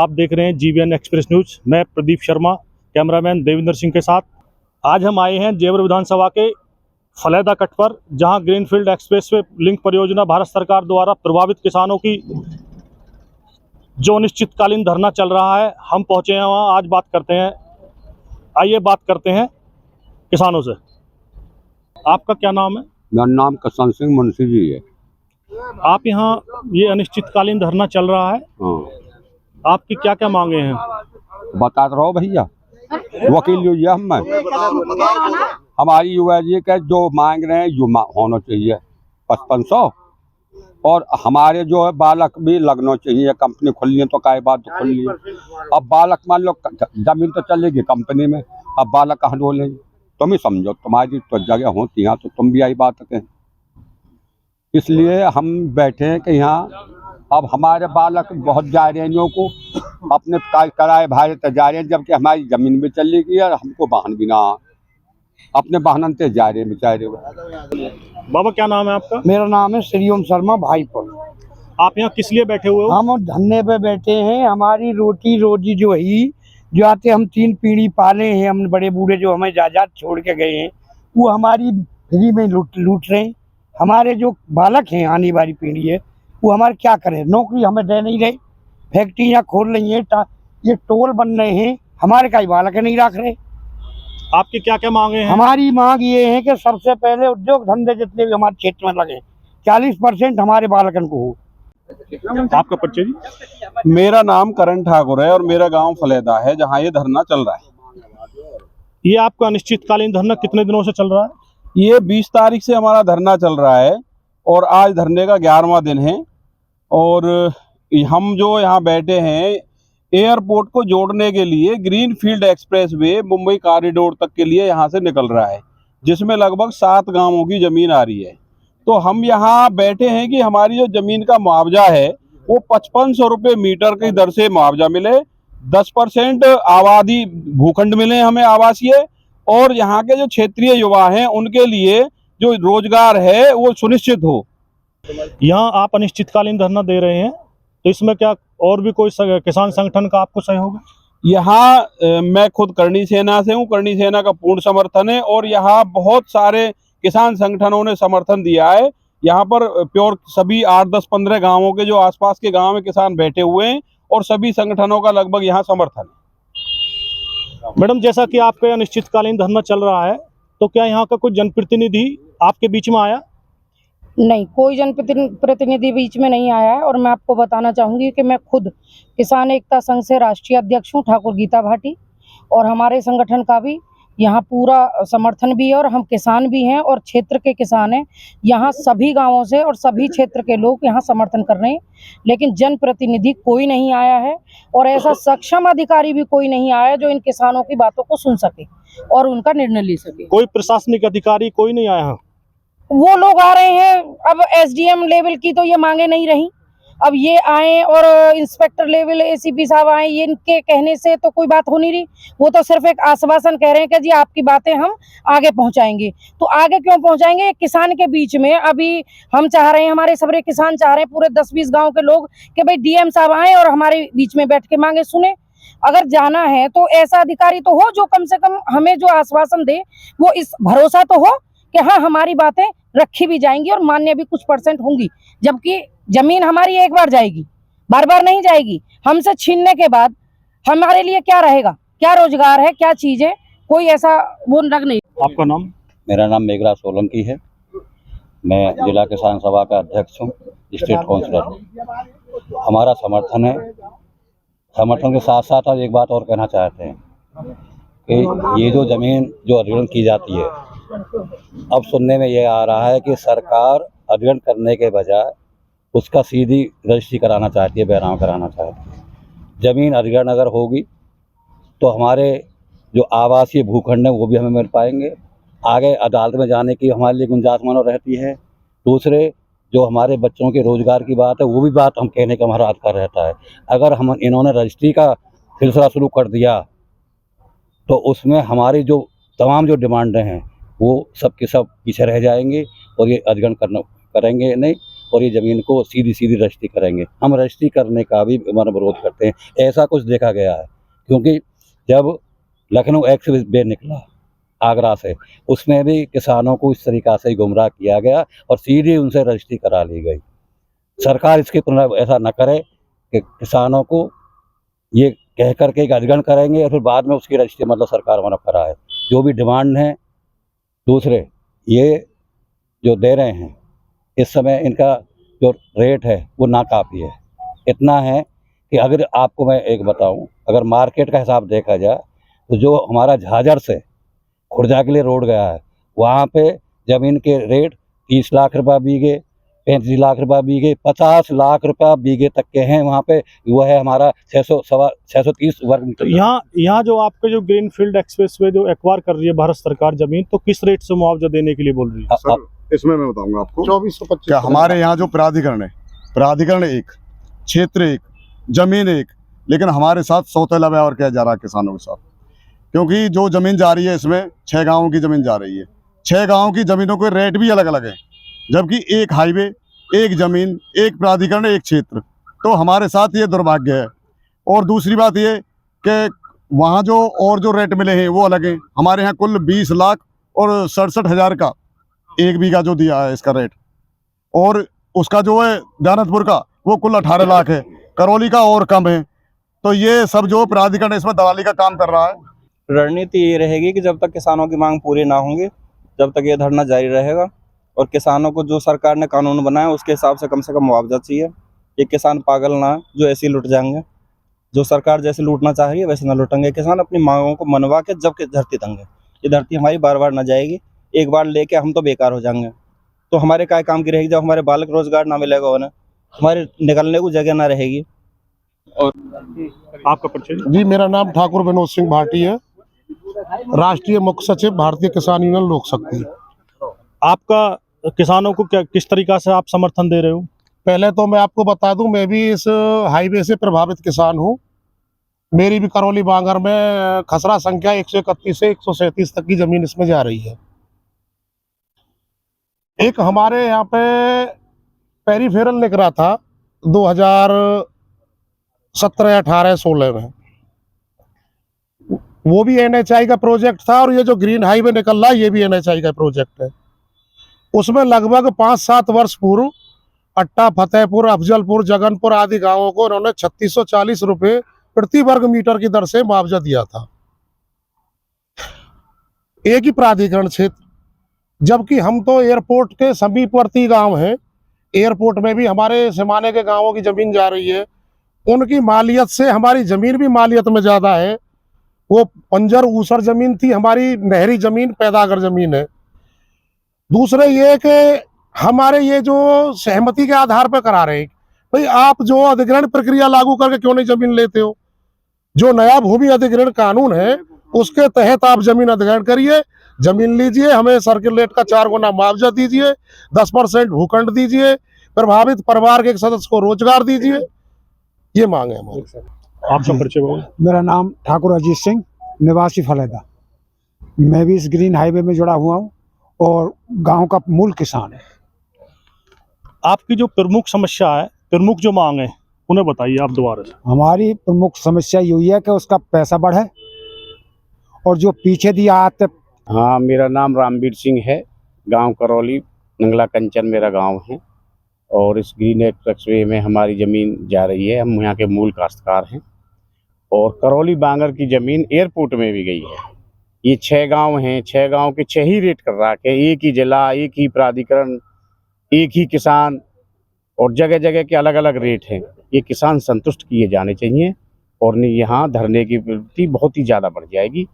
आप देख रहे हैं जीवीएन एक्सप्रेस न्यूज। मैं प्रदीप शर्मा, कैमरामैन देविंदर सिंह के साथ। आज हम आए हैं जेवर विधानसभा के फलेदा कट पर, जहां ग्रीनफील्ड एक्सप्रेसवे लिंक परियोजना भारत सरकार द्वारा प्रभावित किसानों की जो अनिश्चितकालीन धरना चल रहा है, हम पहुंचे हैं वहां। आज बात करते हैं, आइए बात करते हैं किसानों से। आपका क्या नाम है? मेरा नाम कसन सिंह मुंशी जी है। आप यहाँ ये अनिश्चितकालीन धरना चल रहा है, हाँ, आपकी क्या क्या मांगे हैं? बता रहा भैया, वकील जो ये हमारी UIG का जो मांग रहे हैं होना चाहिए 5500, और हमारे जो है बालक भी लगना चाहिए। कंपनी खुलनी है तो काय बात तो खुलनी है। अब बालक मान लो जमीन तो चलेगी कंपनी में, अब बालक कहाँ डोलेंगे? तुम ही समझो, तुम्हारी तो जगह होती है तो तुम भी यही बात कहें। इसलिए हम बैठे हैं कि यहाँ अब हमारे बालक बहुत जा रहे हैं, को अपने कराए भाड़े तक जा रहे हैं, जबकि हमारी जमीन भी चली गई और हमको वाहन भी ना अपने वाहन से जा रहे हैं बेचारे। बाबा क्या नाम है आपका? मेरा नाम है श्रीओम शर्मा भाईपुर। आप यहाँ किस लिए बैठे हुए हो? हम धरने पे बैठे हैं। हमारी रोटी रोजी जो ही जो आते, हम 3 पीढ़ी पाले हैं, हम बड़े बूढ़े जो हमें जायदाद छोड़ के गए हैं, वो हमारी फ्री में लूट रहे हैं। हमारे जो बालक हैं, आने वाली पीढ़ी है, वो हमारे क्या करें? नौकरी हमें दे नहीं रहे, फैक्ट्रियाँ खोल रही हैं, ये टोल बन रहे हैं, हमारे कई बालक नहीं रख रहे। आपकी क्या क्या मांगे हैं? हमारी मांग ये है कि सबसे पहले उद्योग धंधे जितने भी हमारे क्षेत्र में लगे 40% हमारे बालकन को हो। आपका परिचय जी? मेरा नाम करण ठाकुर है और मेरा गांव फलेदा है, जहां ये धरना चल रहा है। ये आपका अनिश्चितकालीन धरना कितने दिनों से चल रहा है? ये 20 तारीख से हमारा धरना चल रहा है और आज धरने का 11वां दिन है। और हम जो यहाँ बैठे हैं, एयरपोर्ट को जोड़ने के लिए ग्रीनफील्ड एक्सप्रेसवे मुंबई कॉरिडोर तक के लिए यहाँ से निकल रहा है, जिसमें लगभग 7 गांवों की जमीन आ रही है। तो हम यहाँ बैठे हैं कि हमारी जो जमीन का मुआवजा है वो 5500 रुपये मीटर की दर से मुआवजा मिले, 10% आबादी भूखंड मिले हमें आवासीय, और यहाँ के जो क्षेत्रीय युवा हैं उनके लिए जो रोजगार है वो सुनिश्चित हो। यहाँ आप अनिश्चितकालीन धरना दे रहे हैं, तो इसमें क्या और भी कोई किसान संगठन का आपको सहयोग है? यहाँ मैं खुद करणी सेना से हूँ, करणी सेना का पूर्ण समर्थन है, और यहाँ बहुत सारे किसान संगठनों ने समर्थन दिया है। यहाँ पर प्योर सभी 8, 10, 15 गांवों के जो आसपास के गांव में किसान बैठे हुए हैं, और सभी संगठनों का लगभग यहाँ समर्थन है। मैडम, जैसा कि आपका अनिश्चितकालीन धरना चल रहा है, तो क्या यहाँ का कोई जनप्रतिनिधि आपके बीच में आया? नहीं, कोई जनप्रतिनिधि बीच में नहीं आया है। और मैं आपको बताना चाहूँगी कि मैं खुद किसान एकता संघ से राष्ट्रीय अध्यक्ष हूँ, ठाकुर गीता भाटी, और हमारे संगठन का भी यहाँ पूरा समर्थन भी है, और हम किसान भी हैं और क्षेत्र के किसान हैं। यहाँ सभी गांवों से और सभी क्षेत्र के लोग यहाँ समर्थन कर रहे हैं, लेकिन जनप्रतिनिधि कोई नहीं आया है, और ऐसा सक्षम अधिकारी भी कोई नहीं आया जो इन किसानों की बातों को सुन सके और उनका निर्णय ले सके। कोई प्रशासनिक अधिकारी कोई नहीं आया? वो लोग आ रहे हैं, अब SDM लेवल की तो ये मांगे नहीं रही, अब ये आए और इंस्पेक्टर लेवल ACP साहब आए, ये इनके कहने से तो कोई बात हो नहीं रही। वो तो सिर्फ एक आश्वासन कह रहे हैं कि जी आपकी बातें हम आगे पहुंचाएंगे। तो आगे क्यों पहुंचाएंगे? किसान के बीच में अभी हम चाह रहे हैं, हमारे सबरे किसान चाह रहे हैं, पूरे 10-20 गाँव के लोग, कि भाई DM साहब आए और हमारे बीच में बैठ के मांगे सुने। अगर जाना है तो ऐसा अधिकारी तो हो जो कम से कम हमें जो आश्वासन दे, वो इस भरोसा तो हो कि हाँ हमारी बातें रखी भी जाएंगी और मान्य भी कुछ % होंगी। जबकि जमीन हमारी एक बार जाएगी, बार बार नहीं जाएगी। हमसे छीनने के बाद हमारे लिए क्या रहेगा? क्या रोजगार है, क्या चीज है? कोई ऐसा वो लग नहीं। आपका नाम? मेरा नाम मेघराज सोलंकी है। मैं जिला किसान सभा का अध्यक्ष हूँ, स्टेट काउंसलर। हमारा समर्थन है। समर्थन के साथ साथ एक बात और कहना चाहते हैं कि ये जो ज़मीन जो अधिग्रहण की जाती है, अब सुनने में ये आ रहा है कि सरकार अधिग्रहण करने के बजाय उसका सीधी रजिस्ट्री कराना चाहती है, बैराम कराना चाहती है। ज़मीन अधिग्रहण अगर होगी तो हमारे जो आवासीय भूखंड हैं वो भी हमें मिल पाएंगे। आगे अदालत में जाने की हमारे लिए गुंजाइश मानो रहती है। दूसरे जो हमारे बच्चों के रोज़गार की बात है, वो भी बात हम कहने का हमारा अधिकार रहता है। अगर हम इन्होंने रजिस्ट्री का सिलसिला शुरू कर दिया तो उसमें हमारी जो तमाम जो डिमांडें हैं वो सब के सब पीछे रह जाएंगे और ये अधिग्रहण करेंगे नहीं। और ये ज़मीन को सीधी सीधी रजिस्ट्री करेंगे। हम रजिस्ट्री करने का भी हमारा विरोध करते हैं। ऐसा कुछ देखा गया है, क्योंकि जब लखनऊ एक्सप्रेस वे निकला आगरा से, उसमें भी किसानों को इस तरीक़ा से गुमराह किया गया और सीधी उनसे रजिस्ट्री करा ली गई। सरकार इसके ऐसा न करे कि किसानों को ये कह कर के अधिग्रहण करेंगे और फिर बाद में उसकी रजिस्ट्री मतलब सरकार हमारा कराए। जो भी डिमांड है दूसरे ये जो दे रहे हैं इस समय, इनका जो रेट है वो नाकाफ़ी है। इतना है कि अगर आपको मैं एक बताऊं, अगर मार्केट का हिसाब देखा जाए तो जो हमारा झाझर से खुर्जा के लिए रोड गया है, वहाँ पे ज़मीन के रेट 30 लाख रुपये बीघे, 35 लाख रुपये बीघे, 50 लाख रुपये बीघे तक के हैं। वहाँ पे वो है हमारा 630 वर्ग मीटर। यहाँ जो आपके जो ग्रीनफील्ड एक्सप्रेसवे जो एक्वायर कर रही है भारत सरकार जमीन, तो किस रेट से मुआवजा देने के लिए बोल रही है? सर, इसमें मैं बताऊंगा आपको 2425 क्या हमारे यहाँ जो प्राधिकरण है, प्राधिकरण एक, क्षेत्र एक, जमीन एक, लेकिन हमारे साथ सौतेला व्यवहार किया जा रहा है किसानों के साथ। क्योंकि जो जमीन जा रही है इसमें 6 गाँवों की जमीन जा रही है, 6 गाँवों की जमीनों के रेट भी अलग अलग है, जबकि एक हाईवे, एक जमीन, एक प्राधिकरण, एक क्षेत्र। तो हमारे साथ ये दुर्भाग्य है। और दूसरी बात ये कि वहाँ जो और जो रेट मिले हैं वो अलग हैं। हमारे यहाँ कुल 20 लाख और 67,000 का 1 बीघा जो दिया है इसका रेट, और उसका जो है दानतपुर का वो कुल 18 लाख है, करौली का और कम है। तो ये सब जो प्राधिकरण इसमें दलाली का काम कर रहा है। रणनीति ये रहेगी कि जब तक किसानों की मांग पूरी ना होंगी जब तक ये धरना जारी रहेगा, और किसानों को जो सरकार ने कानून बनाया उसके हिसाब से कम मुआवजा चाहिए। ये किसान पागल ना जो ऐसे ही लुट जाएंगे, जो सरकार जैसे लूटना चाह रही है वैसे ना लूटेंगे। किसान अपनी मांगों को मनवा के जब धरती देंगे। ये धरती हमारी बार बार ना जाएगी, एक बार लेके हम तो बेकार हो जाएंगे। तो हमारे क्या काम की रहेगी जब हमारे बालक रोजगार ना मिलेगा, उन्हें हमारे निकलने को जगह ना रहेगी। और आपका परिचय? जी, मेरा नाम ठाकुर विनोद सिंह भाटी है, राष्ट्रीय मुख्य सचिव भारतीय किसान यूनियन लोक शक्ति। आपका किसानों को क्या किस तरीका से आप समर्थन दे रहे हो? पहले तो मैं आपको बता दूं, मैं भी इस हाईवे से प्रभावित किसान हूं। मेरी भी करौली बांगर में खसरा संख्या 131 से 137 तक की जमीन इसमें जा रही है। एक हमारे यहाँ पे पेरीफेरल निकला था 2017, 18, 16 में, वो भी NHI का प्रोजेक्ट था, और ये जो ग्रीन हाईवे निकल रहा है ये भी NHI का प्रोजेक्ट है। उसमें लगभग 5-7 वर्ष पूर्व अट्टा, फतेहपुर, अफजलपुर, जगनपुर आदि गांवों को उन्होंने 3640 रुपये प्रति वर्ग मीटर की दर से मुआवजा दिया था, एक ही प्राधिकरण क्षेत्र। जबकि हम तो एयरपोर्ट के समीपवर्ती गांव हैं, एयरपोर्ट में भी हमारे सिमाने के गांवों की जमीन जा रही है, उनकी मालियत से हमारी जमीन भी मालियत में ज़्यादा है। वो बंजर ऊसर जमीन थी, हमारी नहरी जमीन पैदागर जमीन है। दूसरे ये कि हमारे ये जो सहमति के आधार पर करा रहे हैं, भाई आप जो अधिग्रहण प्रक्रिया लागू करके क्यों नहीं जमीन लेते हो? जो नया भूमि अधिग्रहण कानून है उसके तहत आप जमीन अधिग्रहण करिए, जमीन लीजिए, हमें सर्किल रेट का 4 गुना मुआवजा दीजिए, 10% भूखंड दीजिए, प्रभावित परिवार के एक सदस्य को रोजगार दीजिए। ये मांग है हमारी। आपका परिचय बोलिए। मेरा नाम ठाकुर अजीत सिंह, निवासी फलेदा। मैं भी इस ग्रीन हाईवे में जुड़ा हुआ हूँ और गांव का मूल किसान है। आपकी जो प्रमुख समस्या है, प्रमुख जो मांग है, उन्हें बताइए आप दोबारा से। हमारी प्रमुख समस्या यही है कि उसका पैसा बढ़े और जो पीछे दिया आते। हाँ, मेरा नाम रामवीर सिंह है, गांव करौली, नंगला कंचन मेरा गांव है, और इस ग्रीन एक्सप्रेसवे में हमारी ज़मीन जा रही है। हम यहाँ के मूल काश्तकार हैं, और करौली बांगर की ज़मीन एयरपोर्ट में भी गई है। ये 6 गांव हैं, 6 गांव के 6 ही रेट कर रहा है, एक ही जिला, एक ही प्राधिकरण, एक ही किसान, और जगह जगह के अलग अलग रेट हैं। ये किसान संतुष्ट किए जाने चाहिए, और नहीं यहाँ धरने की प्रवृत्ति बहुत ही ज़्यादा बढ़ जाएगी।